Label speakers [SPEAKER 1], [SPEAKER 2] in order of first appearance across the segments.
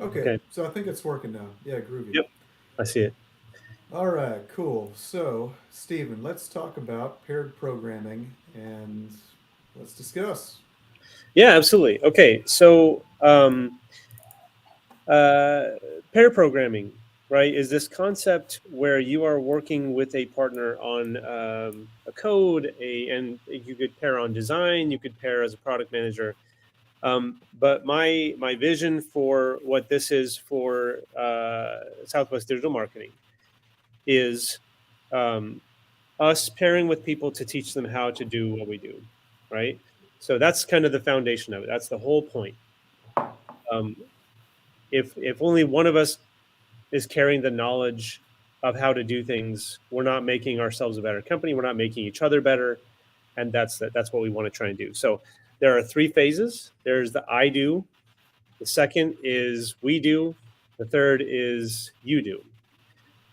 [SPEAKER 1] Okay,
[SPEAKER 2] Okay.
[SPEAKER 1] so I think it's working now. Yeah, groovy.
[SPEAKER 2] Yep. I see it.
[SPEAKER 1] All right, cool. So, Stephen, let's talk about paired programming and let's discuss.
[SPEAKER 2] Yeah, absolutely. Okay. So, uh, pair programming, right, is this concept where you are working with a partner on a code, and you could pair on design, you could pair as a product manager. But my vision for what this is for Southwest Digital Marketing is um, us pairing with people to teach them how to do what we do, right? So that's kind of the foundation of it. That's the whole point. Um, if only one of us is carrying the knowledge of how to do things, we're not making ourselves a better company. We're not making each other better, and that's what we want to try and do. So there are three phases. There's the I do. The second is we do. The third is you do.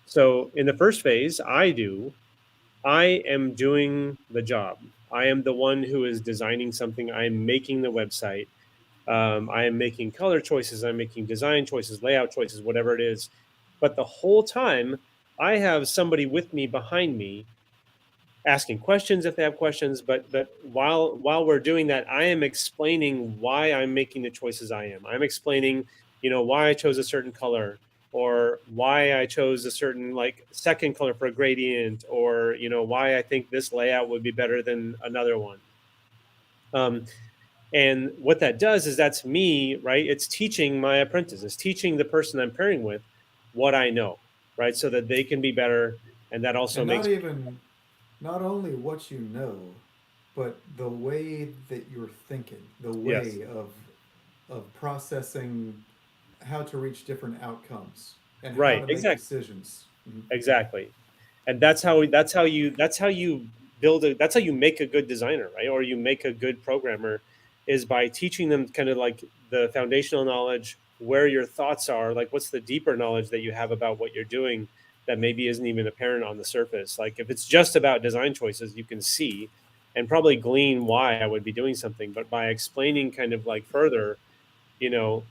[SPEAKER 2] So in the first phase, I do. I am doing the job. I am the one who is designing something. I'm making the website. I am making color choices. I'm making design choices, layout choices, whatever it is. But the whole time, I have somebody with me behind me asking questions if they have questions. But while we're doing that, I am explaining why I'm making the choices I am. I'm explaining, why I chose a certain color, or why I chose a certain like second color for a gradient, or why I think this layout would be better than another one. Um, and what that does is that's me, right? It's teaching my apprentice, it's teaching the person I'm pairing with what I know, right? So that they can be better. And that also
[SPEAKER 1] And
[SPEAKER 2] makes,
[SPEAKER 1] not only what you know, but the way that you're thinking, the
[SPEAKER 2] yes,
[SPEAKER 1] way of processing how to reach different outcomes and how
[SPEAKER 2] right,
[SPEAKER 1] to make
[SPEAKER 2] exactly.
[SPEAKER 1] decisions. Mhm.
[SPEAKER 2] Exactly. And that's how you build that's how you make a good designer, right? Or you make a good programmer, is by teaching them kind of like the foundational knowledge, where your thoughts are, like what's the deeper knowledge that you have about what you're doing that maybe isn't even apparent on the surface. Like if it's just about design choices, you can see and probably glean why I would be doing something. But by explaining kind of like further, you know,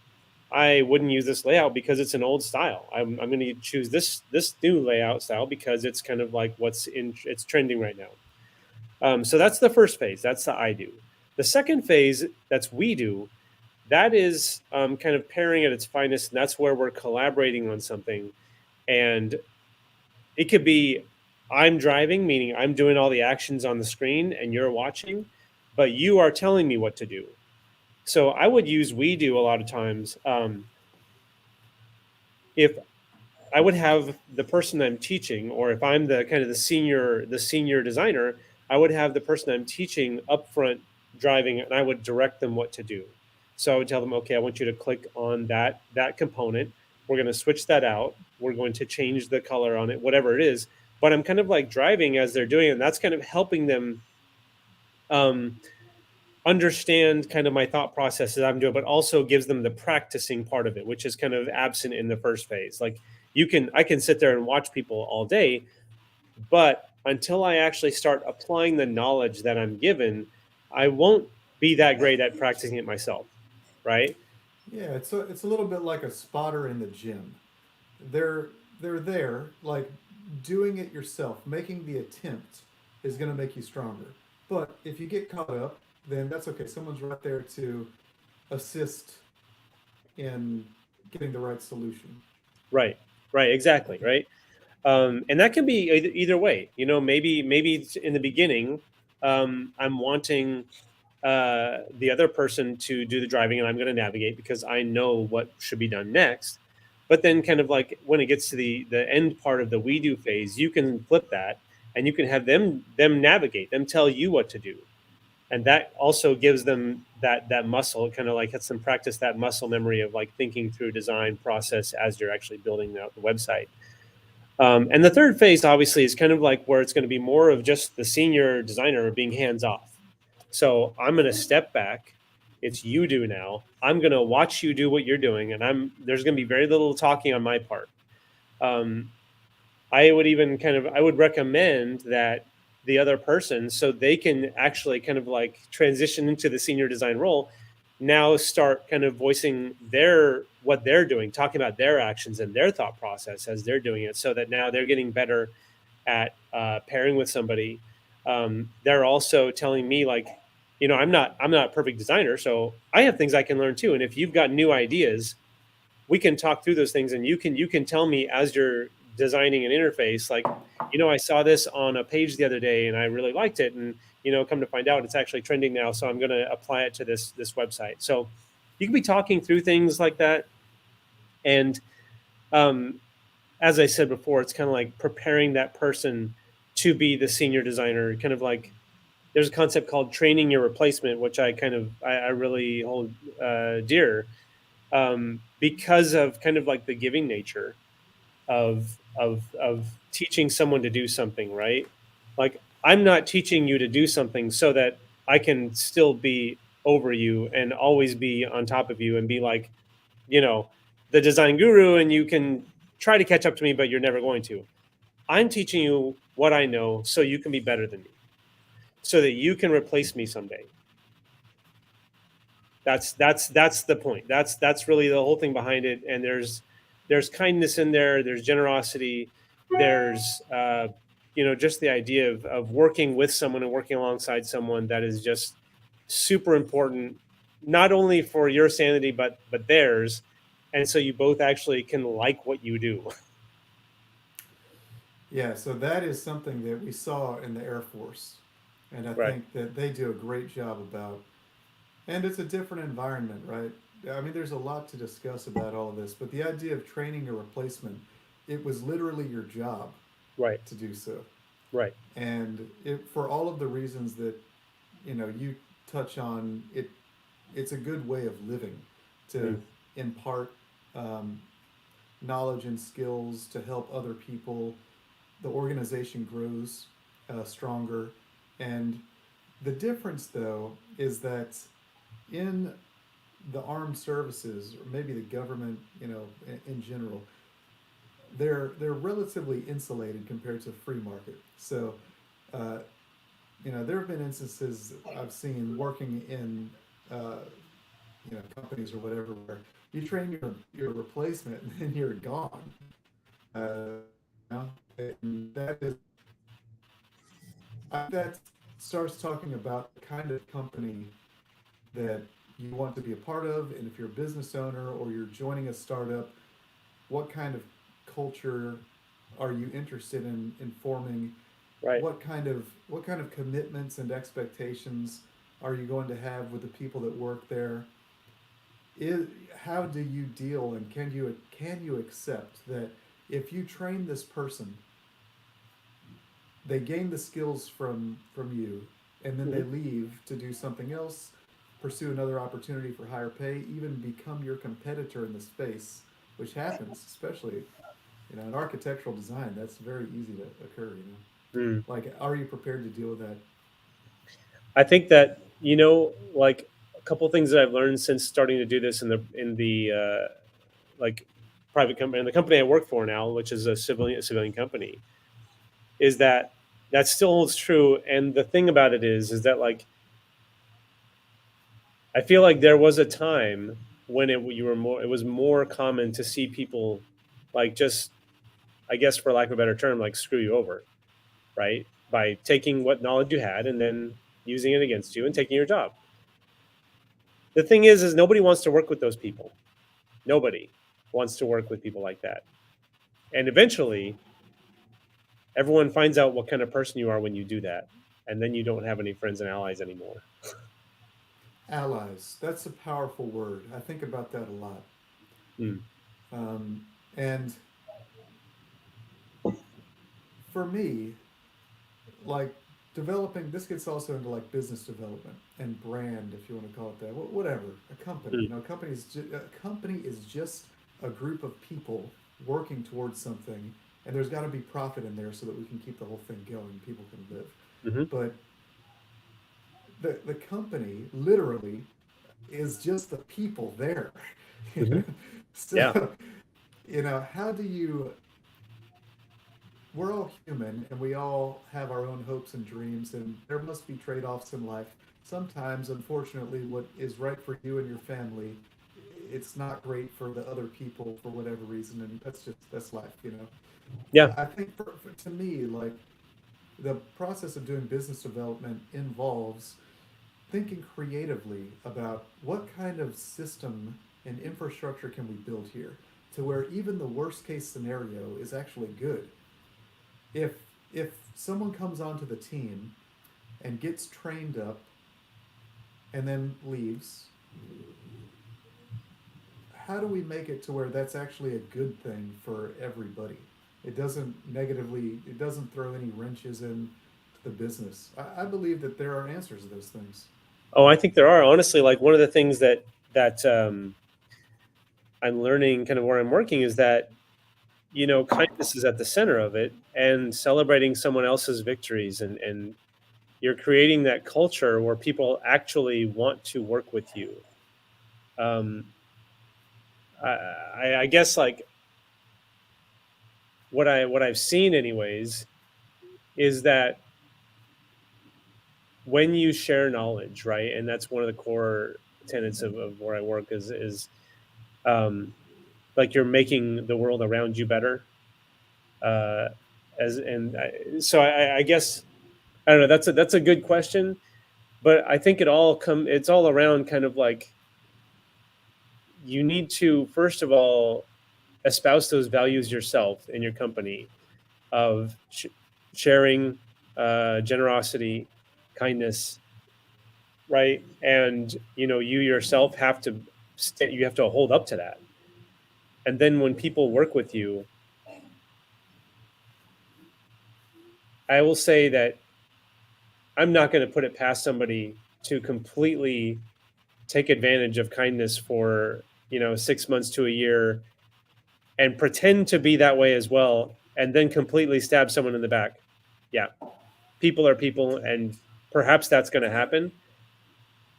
[SPEAKER 2] I wouldn't use this layout because it's an old style. I'm going to choose this new layout style because it's kind of like it's trending right now. So that's the first phase. That's the I do. The second phase, that's we do. That is kind of pairing at its finest, and that's where we're collaborating on something. And it could be I'm driving, meaning I'm doing all the actions on the screen, and you're watching, but you are telling me what to do. So I would use we do a lot of times. If I would have the person I'm teaching, or if I'm the kind of the senior designer, I would have the person I'm teaching up front driving, and I would direct them what to do. So I would tell them, okay, I want you to click on that component. We're going to switch that out. We're going to change the color on it, whatever it is. But I'm kind of like driving as they're doing it, and that's kind of helping them um, understand kind of my thought process as I'm doing, but also gives them the practicing part of it, which is kind of absent in the first phase. Like I can sit there and watch people all day, but until I actually start applying the knowledge that I'm given, I won't be that great at practicing it myself, right?
[SPEAKER 1] Yeah, it's a little bit like a spotter in the gym. They're they're there, like doing it yourself, making the attempt is going to make you stronger. But if you get caught up, then that's okay. Someone's right there to assist in getting the right solution.
[SPEAKER 2] Right, right, exactly, right. And that can be either way. Maybe it's in the beginning, I'm wanting the other person to do the driving, and I'm going to navigate because I know what should be done next. But then, kind of like when it gets to the end part of the we do phase, you can flip that, and you can have them navigate, them tell you what to do, and that also gives them that muscle. Kind of like lets them practice that muscle memory of like thinking through design process as you're actually building out the website. And the third phase, obviously, is kind of like where it's going to be more of just the senior designer being hands off. So I'm going to step back. It's you do now. I'm going to watch you do what you're doing, and there's going to be very little talking on my part. Um, I would recommend that the other person, so they can actually kind of like transition into the senior design role, now start kind of voicing what they're doing, talking about their actions and their thought process as they're doing it, so that now they're getting better at pairing with somebody. They're also telling me, like, I'm not a perfect designer, so I have things I can learn too. And if you've got new ideas, we can talk through those things, and you can tell me as you're designing an interface, like, I saw this on a page the other day and I really liked it, and come to find out it's actually trending now, so I'm going to apply it to this website. So you can be talking through things like that. And um, as I said before, it's kind of like preparing that person to be the senior designer. Kind of like, there's a concept called training your replacement, which I really hold dear, because of kind of like the giving nature of teaching someone to do something, right? Like, I'm not teaching you to do something so that I can still be over you and always be on top of you and be like, you know, the design guru, and you can try to catch up to me, but you're never going to. I'm teaching you what I know so you can be better than me, so that you can replace me someday. That's the point. That's really the whole thing behind it. And there's kindness in there. There's generosity. There's just the idea of working with someone and working alongside someone that is just super important, not only for your sanity but theirs, and so you both actually can like what you do.
[SPEAKER 1] Yeah, so that is something that we saw in the Air Force, and I
[SPEAKER 2] Right.
[SPEAKER 1] think that they do a great job about. And it's a different environment, right? I mean, there's a lot to discuss about all of this, but the idea of training a replacement, it was literally your job
[SPEAKER 2] Right.
[SPEAKER 1] to do so.
[SPEAKER 2] Right.
[SPEAKER 1] And for all of the reasons that you touch on, it's a good way of living to
[SPEAKER 2] Mm.
[SPEAKER 1] impart um, knowledge and skills to help other people. The organization grows stronger. And the difference, though, is that in the armed services, or maybe the government, in general, they're relatively insulated compared to free market. So, uh, there have been instances I've seen working in, companies or whatever, where you train your replacement and then you're gone. Uh, and that starts talking about the kind of company that you want to be a part of, and if you're a business owner or you're joining a startup, what kind of culture are you interested in forming?
[SPEAKER 2] Right.
[SPEAKER 1] What kind of commitments and expectations are you going to have with the people that work there? Is How do you deal, and can you accept that if you train this person, they gain the skills from you, and then they
[SPEAKER 2] Hmm.
[SPEAKER 1] leave to do something else, pursue another opportunity for higher pay, even become your competitor in the space, which happens, especially in architectural design. That's very easy to occur.
[SPEAKER 2] Mm.
[SPEAKER 1] Like, are you prepared to deal with that?
[SPEAKER 2] I think that, like, a couple things that I've learned since starting to do this in the like private company, and the company I work for now, which is a civilian company, is that still holds true. And the thing about it is that, like, I feel like there was a time when it was more common to see people, like, just, I guess, for lack of a better term, like, screw you over, right? By taking what knowledge you had and then using it against you and taking your job. The thing is nobody wants to work with those people. Nobody wants to work with people like that. And eventually, everyone finds out what kind of person you are when you do that. And then you don't have any friends and allies anymore.
[SPEAKER 1] Allies. That's a powerful word. I think about that a lot.
[SPEAKER 2] Mm.
[SPEAKER 1] And for me, like, developing this gets also into like business development and brand, if you want to call it that. Whatever. A company.
[SPEAKER 2] Mm.
[SPEAKER 1] A company is just a group of people working towards something, and there's got to be profit in there so that we can keep the whole thing going. People can live.
[SPEAKER 2] Hmm.
[SPEAKER 1] But the company literally is just the people there.
[SPEAKER 2] Hmm. Yeah.
[SPEAKER 1] So, how do you we're all human and we all have our own hopes and dreams, and there must be trade-offs in life. sometimes, unfortunately, what is right for you and your family, it's not great for the other people for whatever reason, and that's life, you know.
[SPEAKER 2] Yeah.
[SPEAKER 1] I think to me, like the process of doing business development involves thinking creatively about what kind of system and infrastructure can we build here to where even the worst case scenario is actually good. If if someone comes onto the team and gets trained up and then leaves, how do we make it to where that's actually a good thing for everybody? It doesn't throw any wrenches in the business. I believe that there are answers to those things.
[SPEAKER 2] Oh, I think there are, honestly. Like, one of the things that I'm learning, kind of where I'm working, is that, kindness is at the center of it, and celebrating someone else's victories, and you're creating that culture where people actually want to work with you. Um, I guess, like, what I've seen, anyways, is that when you share knowledge, right, and that's one of the core tenets of where I work, is um, like, you're making the world around you better. Uh, so I guess, I don't know. That's a good question, but I think it's all around, kind of like, you need to, first of all, espouse those values yourself in your company, of sharing, generosity, kindness, right? And you yourself have to you have to hold up to that. And then when people work with you, I will say that I'm not going to put it past somebody to completely take advantage of kindness for 6 months to a year, and pretend to be that way as well, and then completely stab someone in the back. Yeah, people are people, and perhaps that's going to happen.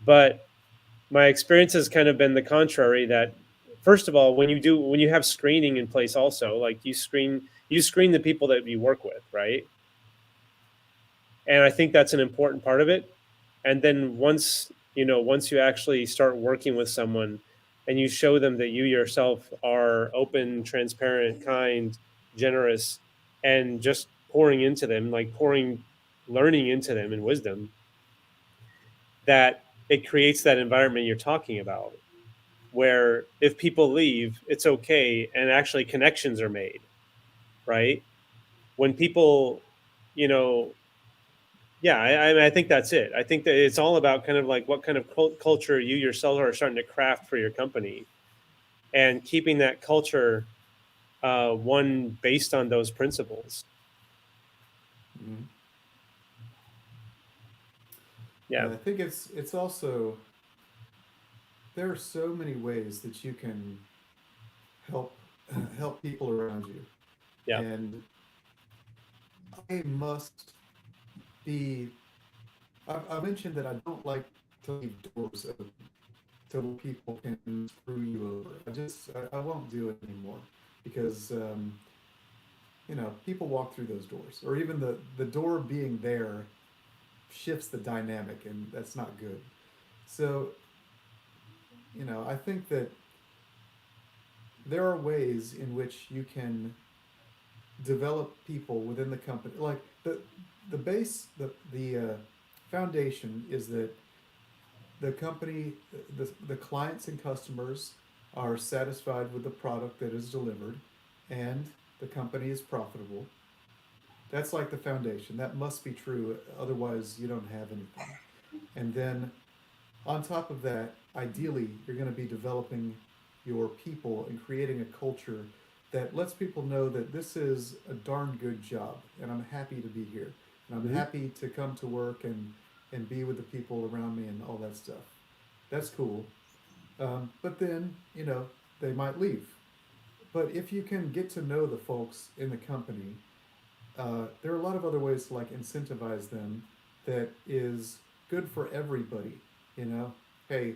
[SPEAKER 2] But my experience has kind of been the contrary, that, first of all, when you have screening in place, also, like, you screen the people that you work with, right? And I think that's an important part of it. And then once you actually start working with someone, and you show them that you yourself are open, transparent, kind, generous, and just pouring into them, like pouring learning into them and wisdom, that it creates that environment you're talking about, where if people leave, it's okay, and actually connections are made, right? When people, you know, yeah, I think that's it. I think that it's all about, kind of like, what kind of culture you yourself are starting to craft for your company, and keeping that culture, one based on those principles.
[SPEAKER 1] Mm-hmm.
[SPEAKER 2] Yeah.
[SPEAKER 1] Yeah, I think it's also there are so many ways that you can help help people around you,
[SPEAKER 2] Yeah.
[SPEAKER 1] and I must be. I mentioned that I don't like to leave doors open so people can screw you over. I won't do it anymore because people walk through those doors, or even the door being there shifts the dynamic, and that's not good. So I think that there are ways in which you can develop people within the company. Like the base, the foundation is that the company, the clients and customers are satisfied with the product that is delivered, and the company is profitable. That's like the foundation. That must be true, otherwise you don't have anything. And then on top of that, ideally, you're going to be developing your people and creating a culture that lets people know that this is a darn good job, and I'm happy to be here, and I'm
[SPEAKER 2] Hmm.
[SPEAKER 1] happy to come to work and be with the people around me and all that stuff. That's cool. But then they might leave. But if you can get to know the folks in the company, there are a lot of other ways to like incentivize them that is good for everybody. You know, hey,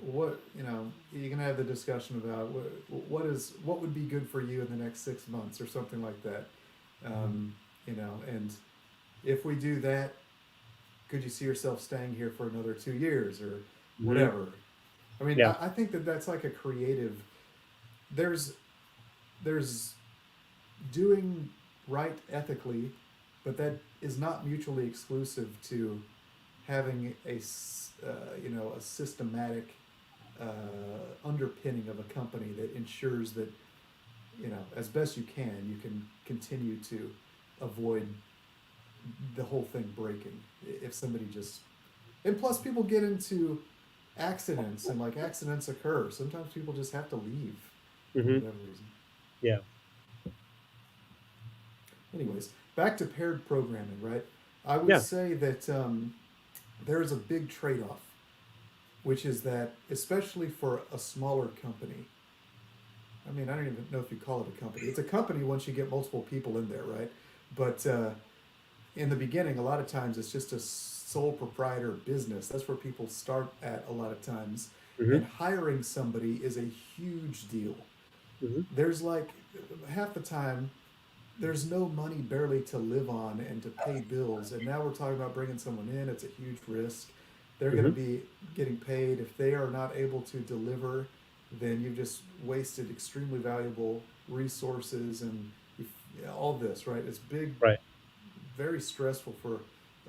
[SPEAKER 1] you can have the discussion about what would be good for you in the next 6 months or something like that. And if we do that, could you see yourself staying here for another 2 years or
[SPEAKER 2] Hmm.
[SPEAKER 1] whatever? I mean,
[SPEAKER 2] Yeah.
[SPEAKER 1] I think that that's like a creative. There's there's doing right ethically, but that is not mutually exclusive to having a systematic uh, underpinning of a company that ensures that as best you can continue to avoid the whole thing breaking if somebody just and plus people get into accidents and like accidents occur sometimes people just have to leave for
[SPEAKER 2] Hmm.
[SPEAKER 1] whatever reason.
[SPEAKER 2] Yeah.
[SPEAKER 1] Anyways, back to paired programming, right? I would
[SPEAKER 2] Yeah.
[SPEAKER 1] say that there's a big trade-off, which is that especially for a smaller company, I mean, I don't even know if you call it a company. It's a company once you get multiple people in there, right? But in the beginning, a lot of times it's just a sole proprietor business. That's where people start at a lot of times.
[SPEAKER 2] Hmm.
[SPEAKER 1] And hiring somebody is a huge deal.
[SPEAKER 2] Hmm.
[SPEAKER 1] There's like half the time, there's no money barely to live on and to pay bills. And now we're talking about bringing someone in. It's a huge risk. They're going to
[SPEAKER 2] Hmm.
[SPEAKER 1] be getting paid. If they are not able to deliver, then you've just wasted extremely valuable resources and all this, right? It's big,
[SPEAKER 2] Right.
[SPEAKER 1] very stressful for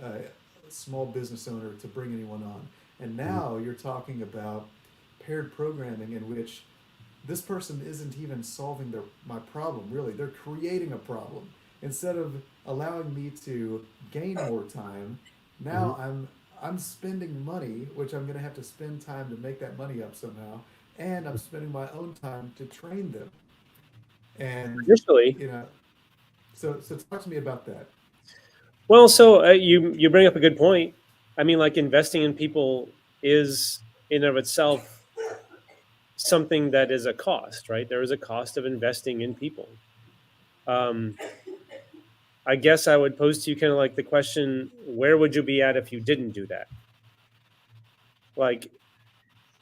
[SPEAKER 1] a small business owner to bring anyone on. And
[SPEAKER 2] Hmm.
[SPEAKER 1] now you're talking about paired programming in which this person isn't even solving my problem really, they're creating a problem instead of allowing me to gain more time.
[SPEAKER 2] Hmm.
[SPEAKER 1] Now I'm spending money, which I'm going to have to spend time to make that money up somehow, and I'm spending my own time to train them. And
[SPEAKER 2] Initially,
[SPEAKER 1] you know so talk to me about that.
[SPEAKER 2] well, so you bring up a good point. I mean, like investing in people is in of itself something that is a cost, right? There is a cost of investing in people. Um, I guess I would pose to you kind of like the question: where would you be at if you didn't do that? Like,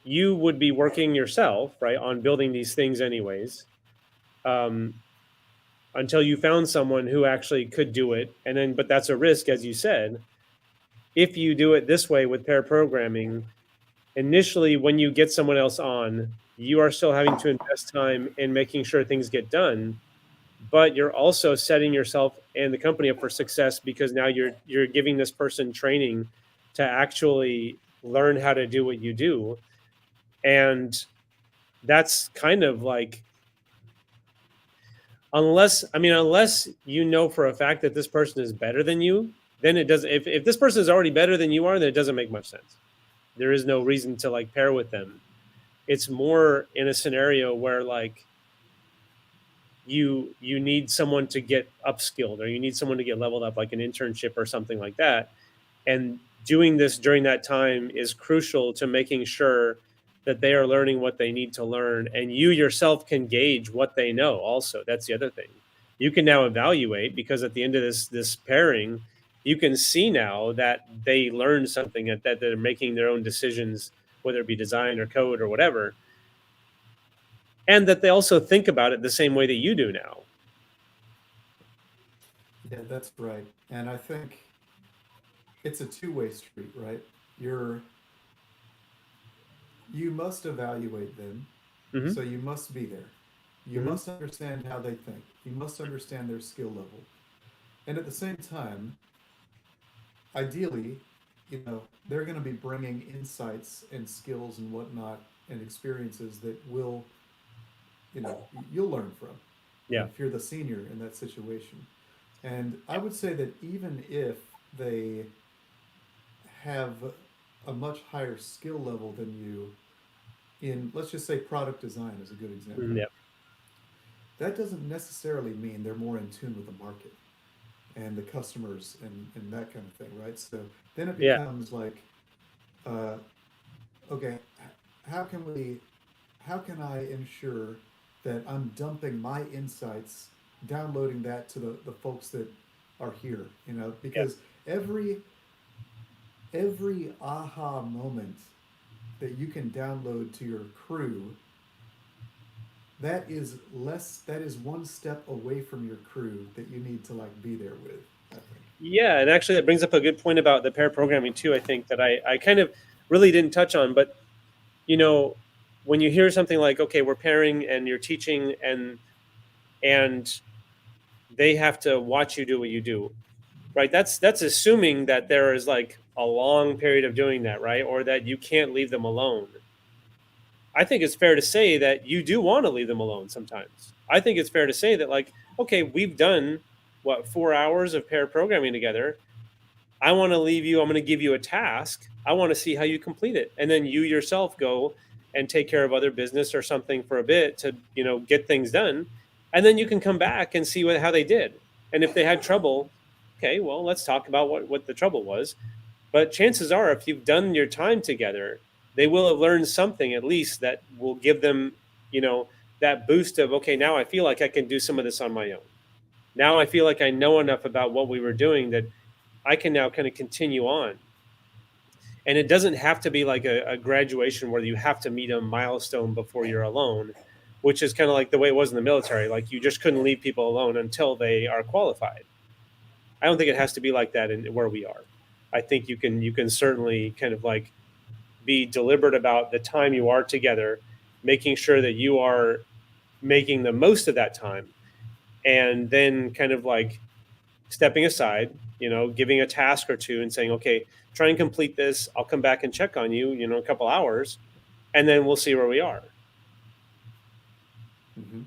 [SPEAKER 2] you would be working yourself, right, on building these things anyways, um, until you found someone who actually could do it, and then, but that's a risk, as you said. If you do it this way with pair programming, initially when you get someone else on, you are still having to invest time in making sure things get done, but you're also setting yourself and the company up for success because now you're giving this person training to actually learn how to do what you do. And that's kind of like, unless you know for a fact that this person is better than you, then it does. If this person is already better than you are, then it doesn't make much sense. There is no reason to like pair with them. It's more in a scenario where like you need someone to get upskilled or you need someone to get leveled up, like an internship or something like that. And doing this during that time is crucial to making sure that they are learning what they need to learn, and you yourself can gauge what they know also. That's the other thing. You can now evaluate, because at the end of this pairing, you can see now that they learned something, that they're making their own decisions, whether it be design or code or whatever, and that they also think about it the same way that you do now.
[SPEAKER 1] Yeah, that's right. And I think it's a two-way street, right? you're you must evaluate them.
[SPEAKER 2] Hmm.
[SPEAKER 1] So you must be there. You
[SPEAKER 2] Hmm.
[SPEAKER 1] must understand how they think. You must understand their skill level. And at the same time, ideally, they're going to be bringing insights and skills and whatnot and experiences that you'll learn from
[SPEAKER 2] Yeah.
[SPEAKER 1] if you're the senior in that situation. And I would say that even if they have a much higher skill level than you in, let's just say, product design is a good example,
[SPEAKER 2] Yeah.
[SPEAKER 1] that doesn't necessarily mean they're more in tune with the market and the customers and that kind of thing, right? So then it
[SPEAKER 2] Yeah.
[SPEAKER 1] becomes like, uh, okay, how can we, how can I ensure that I'm dumping my insights, downloading that to the folks that are here,
[SPEAKER 2] Yeah.
[SPEAKER 1] because every aha moment that you can download to your crew, that is one step away from your crew that you need to like be there with, I think.
[SPEAKER 2] Yeah, and actually that brings up a good point about the pair programming too, I think that I kind of really didn't touch on, but you know, when you hear something like, okay, we're pairing and you're teaching and they have to watch you do what you do, right? That's assuming that there is like a long period of doing that, right? Or that you can't leave them alone. I think it's fair to say that you do want to leave them alone sometimes. I think it's fair to say that, like, okay, we've done what, 4 hours of pair programming together. I want to leave you, I'm going to give you a task. I want to see how you complete it. And then you yourself go and take care of other business or something for a bit to, get things done. And then you can come back and see how they did. And if they had trouble, okay, well, let's talk about what the trouble was. But chances are, if you've done your time together, they will have learned something at least that will give them, that boost of, okay, now I feel like I can do some of this on my own. Now I feel like I know enough about what we were doing that I can now kind of continue on. And it doesn't have to be like a graduation where you have to meet a milestone before you're alone, which is kind of like the way it was in the military. Like you just couldn't leave people alone until they are qualified. I don't think it has to be like that in where we are. I think you can certainly kind of like be deliberate about the time you are together, making sure that you are making the most of that time, and then kind of like stepping aside, giving a task or two and saying, okay, try and complete this. I'll come back and check on you, a couple hours, and then we'll see where we are.
[SPEAKER 1] Mm-hmm.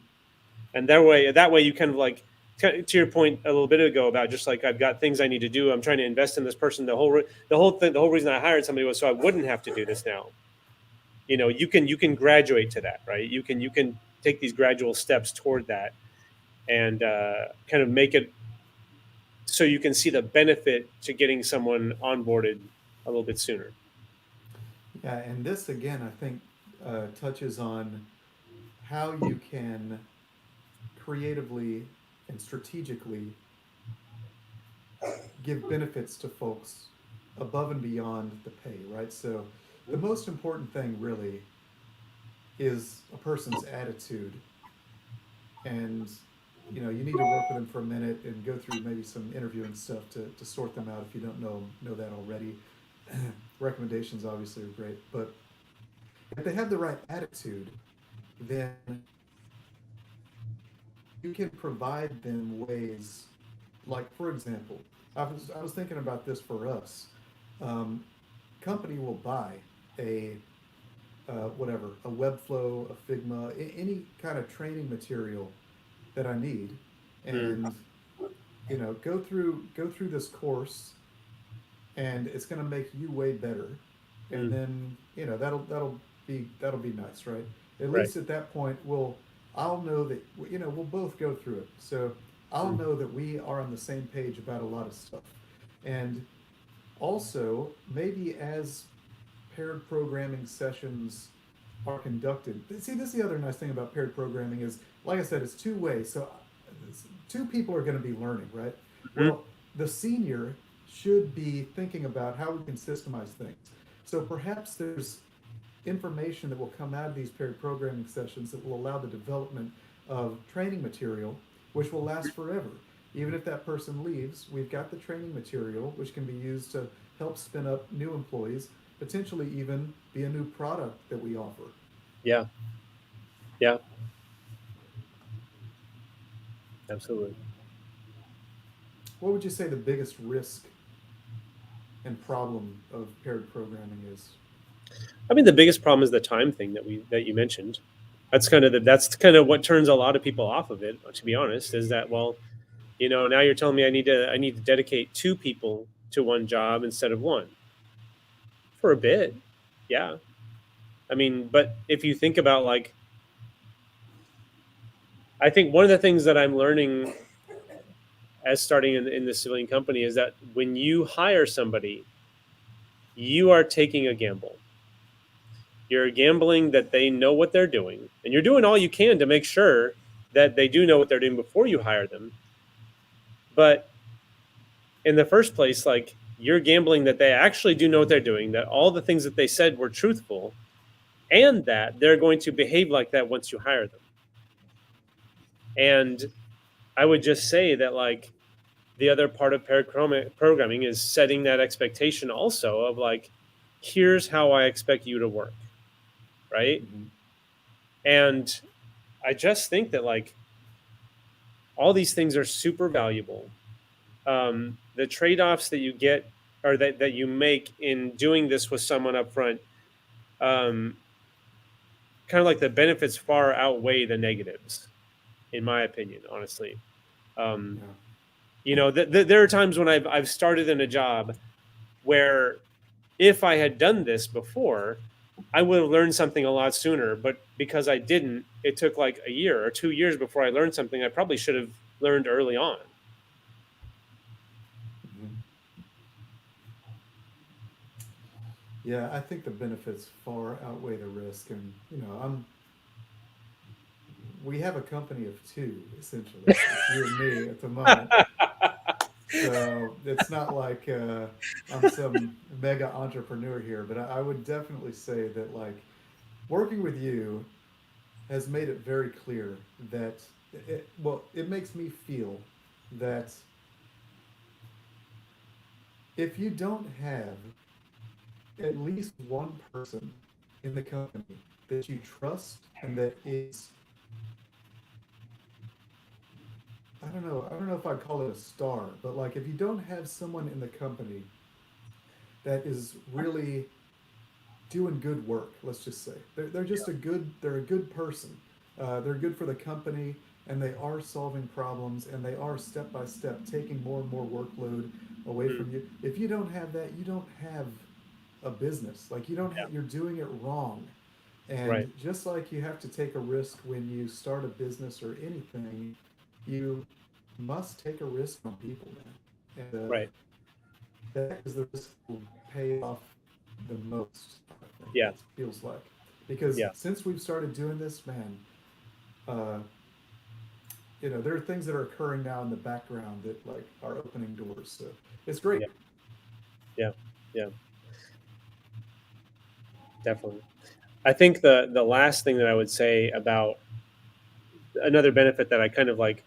[SPEAKER 2] And that way you kind of like, to your point a little bit ago about just like, I've got things I need to do. I'm trying to invest in this person. The whole reason I hired somebody was so I wouldn't have to do this now. You can graduate to that, right? You can take these gradual steps toward that and kind of make it so you can see the benefit to getting someone onboarded a little bit sooner.
[SPEAKER 1] Yeah, and this again, I think, touches on how you can creatively and strategically give benefits to folks above and beyond the pay, right? So the most important thing really is a person's attitude. And you need to work with them for a minute and go through maybe some interviewing stuff to sort them out if you don't know that already. Recommendations obviously are great, but if they have the right attitude, then you can provide them ways, like for example, I was thinking about this for us. Um, Company will buy a whatever, a Webflow, a Figma, any kind of training material that I need,
[SPEAKER 2] Mm.
[SPEAKER 1] and go through this course, and it's going to make you way better, and
[SPEAKER 2] Mm.
[SPEAKER 1] then that'll be nice, right? At
[SPEAKER 2] Right.
[SPEAKER 1] least at that point, I'll know that we'll both go through it, so I'll
[SPEAKER 2] Mm.
[SPEAKER 1] know that we are on the same page about a lot of stuff, and also maybe as paired programming sessions are conducted. See, this is the other nice thing about paired programming is, like I said, it's two ways. So two people are going to be learning, right?
[SPEAKER 2] Mhm.
[SPEAKER 1] Well, the senior should be thinking about how we can systemize things. So perhaps there's information that will come out of these paired programming sessions that will allow the development of training material, which will last forever. Even if that person leaves, we've got the training material, which can be used to help spin up new employees, potentially even be a new product that we offer.
[SPEAKER 2] Yeah. Yeah. Absolutely.
[SPEAKER 1] What would you say the biggest risk and problem of paired programming is?
[SPEAKER 2] I mean, the biggest problem is the time thing that you mentioned. That's kind of what turns a lot of people off of it. To be honest, is that, well, now you're telling me I need to dedicate 2 people to one job instead of one for a bit. Yeah. I mean, but if you think about, like, I think one of the things that I'm learning as starting in the civilian company is that when you hire somebody, you are taking a gamble. You're gambling that they know what they're doing, and you're doing all you can to make sure that they do know what they're doing before you hire them. But in the first place, like, you're gambling that they actually do know what they're doing, that all the things that they said were truthful, and that they're going to behave like that once you hire them. And I would just say that, like, the other part of pair programming is setting that expectation also of like, here's how I expect you to work, right?
[SPEAKER 1] Hmm.
[SPEAKER 2] And I just think that like all these things are super valuable. The trade-offs that you get or that you make in doing this with someone up front, um, kind of like the benefits far outweigh the negatives, in my opinion, honestly. Um,
[SPEAKER 1] Yeah.
[SPEAKER 2] there are times when I've started in a job where if I had done this before, I would have learned something a lot sooner. But because I didn't, it took like a year or 2 years before I learned something I probably should have learned early on.
[SPEAKER 1] Hmm. Yeah, I think the benefits far outweigh the risk, and we have a company of two essentially. It's you and me at the moment, so it's not like I'm some mega entrepreneur here. But I would definitely say that like working with you has made it very clear that it makes me feel that if you don't have at least one person in the company that you trust and that is, I don't know if I'd call it a star, but like if you don't have someone in the company that is really doing good work, let's just say they're just they're a good person, they're good for the company, and they are solving problems, and they are step by step taking more and more workload away
[SPEAKER 2] Mm,
[SPEAKER 1] from you. If you don't have that, you don't have a business. Like you don't
[SPEAKER 2] yeah,
[SPEAKER 1] you're doing it wrong.
[SPEAKER 2] right,
[SPEAKER 1] And just like you have to take a risk when you start a business or anything, you must take a risk on people, man. And
[SPEAKER 2] right,
[SPEAKER 1] that is the risk that will pay off the most, I think
[SPEAKER 2] yeah,
[SPEAKER 1] it feels like. Because
[SPEAKER 2] yeah,
[SPEAKER 1] since we've started doing this, man, uh, there are things that are occurring now in the background that like are opening doors. So it's great.
[SPEAKER 2] yeah, yeah, yeah, definitely. I think the last thing that I would say about another benefit that I kind of like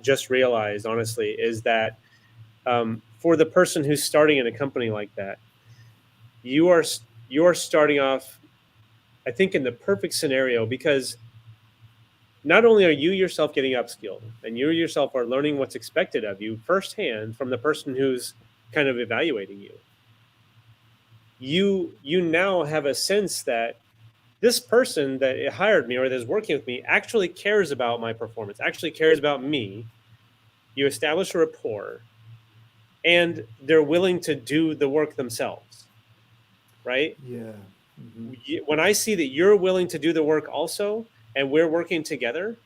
[SPEAKER 2] just realized, honestly, is that for the person who's starting in a company like that, you are you're starting off, I think, in the perfect scenario because not only are you yourself getting upskilled and you yourself are learning what's expected of you firsthand from the person who's kind of evaluating you, you now have a sense that this person that hired me or that is working with me actually cares about my performance, actually cares about me. You establish a rapport and they're willing to do the work themselves, right?
[SPEAKER 1] Yeah. Hmm.
[SPEAKER 2] When I see that you're willing to do the work also and we're working together,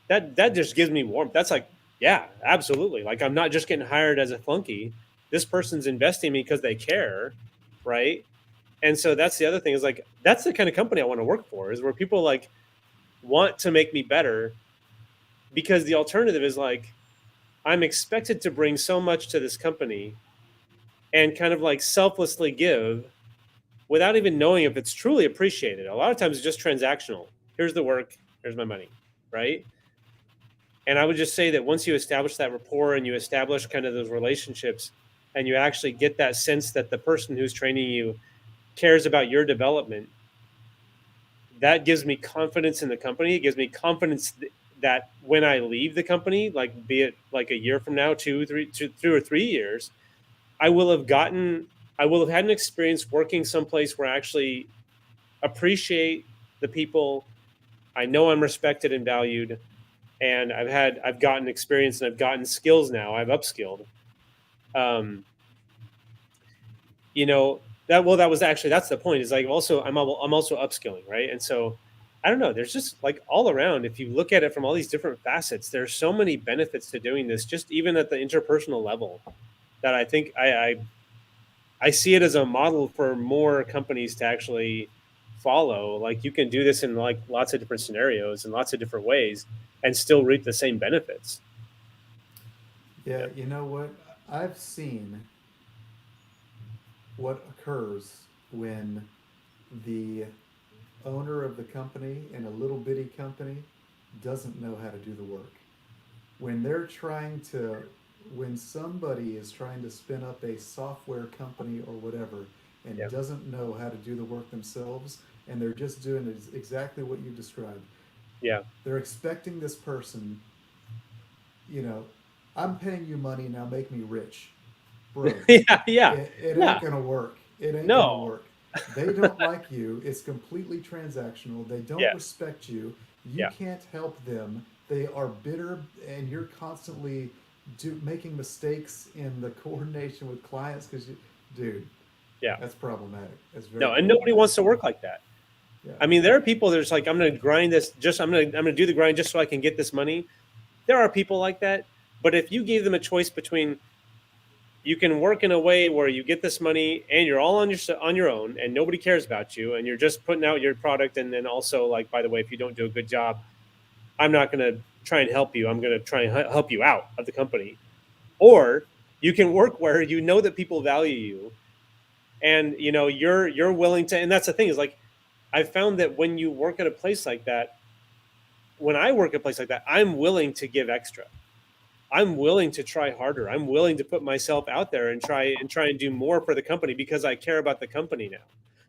[SPEAKER 2] that just gives me warmth. That's like, yeah, absolutely. Like I'm not just getting hired as a flunky. This person's investing in me because they care, right? And so that's the other thing is like that's the kind of company I want to work for is where people like want to make me better because the alternative is like I'm expected to bring so much to this company and kind of like selflessly give without even knowing if it's truly appreciated. A lot of times it's just transactional. Here's the work, here's my money, right? And I would just say that once you establish that rapport and you establish kind of those relationships and you actually get that sense that the person who's training you cares about your development, that gives me confidence in the company. It gives me confidence that when I leave the company, like be it like a year from now, 2 or 3 years, I will have gotten, I will have had an experience working someplace where I actually appreciate the people. I know I'm respected and valued, and I've gotten experience and I've gotten skills now. I've upskilled. Um, that was actually that's the point. Is like also I'm also upskilling, right? And so I don't know. There's just like all around. If you look at it from all these different facets, there's so many benefits to doing this. Just even at the interpersonal level, that I think I see it as a model for more companies to actually follow. Like you can do this in like lots of different scenarios and lots of different ways, and still reap the same benefits.
[SPEAKER 1] Yeah,
[SPEAKER 2] Yeah.
[SPEAKER 1] you know what? I've seen what occurs when the owner of the company in a little bitty company doesn't know how to do the work. When they're trying to when somebody is trying to spin up a software company or whatever and
[SPEAKER 2] Yeah.
[SPEAKER 1] doesn't know how to do the work themselves, and they're just doing exactly what you described.
[SPEAKER 2] Yeah.
[SPEAKER 1] They're expecting this person, you know, I'm paying you money, now make me rich. Bro,
[SPEAKER 2] Yeah. Yeah.
[SPEAKER 1] it ain't
[SPEAKER 2] Yeah.
[SPEAKER 1] gonna work. It ain't gonna
[SPEAKER 2] No.
[SPEAKER 1] work. They don't like you. It's completely transactional. They don't
[SPEAKER 2] Yes.
[SPEAKER 1] respect you. You
[SPEAKER 2] Yeah.
[SPEAKER 1] can't help them. They are bitter, and you're constantly making mistakes in the coordination with clients because dude,
[SPEAKER 2] Yeah.
[SPEAKER 1] that's problematic. That's very
[SPEAKER 2] No, and nobody
[SPEAKER 1] problematic.
[SPEAKER 2] wants to work like that.
[SPEAKER 1] Yeah.
[SPEAKER 2] I mean, there are people that's like, I'm going to grind this. I'm going to do the grind just so I can get this money. There are people like that. But if you gave them a choice between, you can work in a way where you get this money and you're all on your own and nobody cares about you and you're just putting out your product, and then also, like, by the way, if you don't do a good job, I'm not going to try and help you. I'm going to try and help you out of the company. Or you can work where you know that people value you, and you're willing to. And that's the thing, is like, I've found that when you work at a place like that, when I work at a place like that, I'm willing to give extra. I'm willing to try harder. I'm willing to put myself out there and try and do more for the company, because I care about the company now.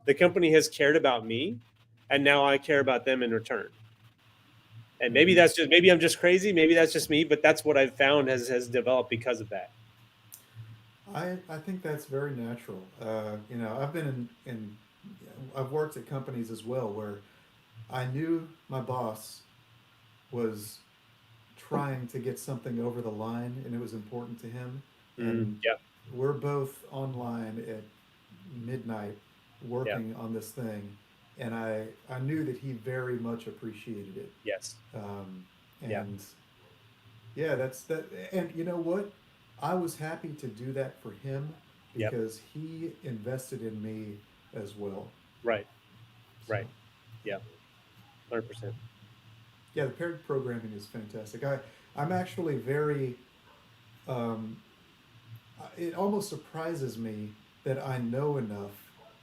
[SPEAKER 2] The company has cared about me, and now I care about them in return. And maybe
[SPEAKER 1] Mhm.
[SPEAKER 2] maybe I'm just crazy, maybe that's just me, but that's what I've found has developed because of that.
[SPEAKER 1] I think that's very natural. I've been in I've worked at companies as well where I knew my boss was trying to get something over the line and it was important to him. And
[SPEAKER 2] Yeah.
[SPEAKER 1] we're both online at midnight
[SPEAKER 2] Yeah.
[SPEAKER 1] working on this thing. And I knew that he very much appreciated it.
[SPEAKER 2] Yes.
[SPEAKER 1] Um,
[SPEAKER 2] Yeah.
[SPEAKER 1] and yeah, that's that. And you know what? I was happy to do that for him
[SPEAKER 2] Yep.
[SPEAKER 1] because he invested in me as well.
[SPEAKER 2] Right.
[SPEAKER 1] So
[SPEAKER 2] Right. Yeah. 100%.
[SPEAKER 1] yeah, the paired programming is fantastic. I'm actually very. Um, it almost surprises me that I know enough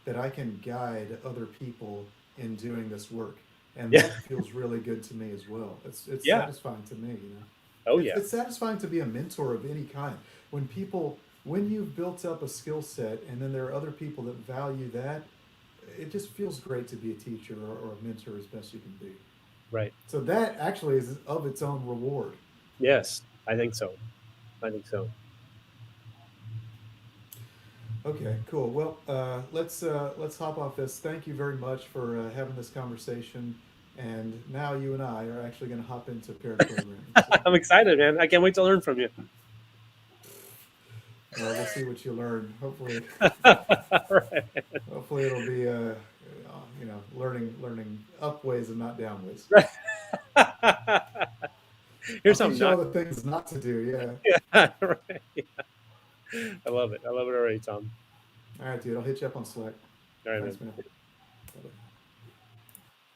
[SPEAKER 1] that I can guide other people in doing this work, and
[SPEAKER 2] Yeah.
[SPEAKER 1] that feels really good to me as well. It's
[SPEAKER 2] Yeah.
[SPEAKER 1] satisfying to me, you know.
[SPEAKER 2] Oh
[SPEAKER 1] It's
[SPEAKER 2] yeah.
[SPEAKER 1] it's satisfying to be a mentor of any kind. When you've built up a skill set, and then there are other people that value that, it just feels great to be a teacher or a mentor as best you can be.
[SPEAKER 2] Right.
[SPEAKER 1] So that actually is of its own reward.
[SPEAKER 2] Yes, I think so. I think so.
[SPEAKER 1] Okay, cool. Well, let's hop off this. Thank you very much for having this conversation. And now you and I are actually going to hop into paired programming. So,
[SPEAKER 2] I'm excited, man. I can't wait to learn from you.
[SPEAKER 1] well, we'll see what you learn.
[SPEAKER 2] Right.
[SPEAKER 1] Hopefully it'll be learning up ways and not down ways.
[SPEAKER 2] Right.
[SPEAKER 1] I'll
[SPEAKER 2] Here's something
[SPEAKER 1] teach you all
[SPEAKER 2] not.
[SPEAKER 1] the things not to do. Yeah.
[SPEAKER 2] Yeah, right. I love it. I love it already, Tom.
[SPEAKER 1] All right, dude. I'll hit you up on Slack.
[SPEAKER 2] All right,
[SPEAKER 1] Thanks,
[SPEAKER 2] man.
[SPEAKER 1] man. Bye-bye.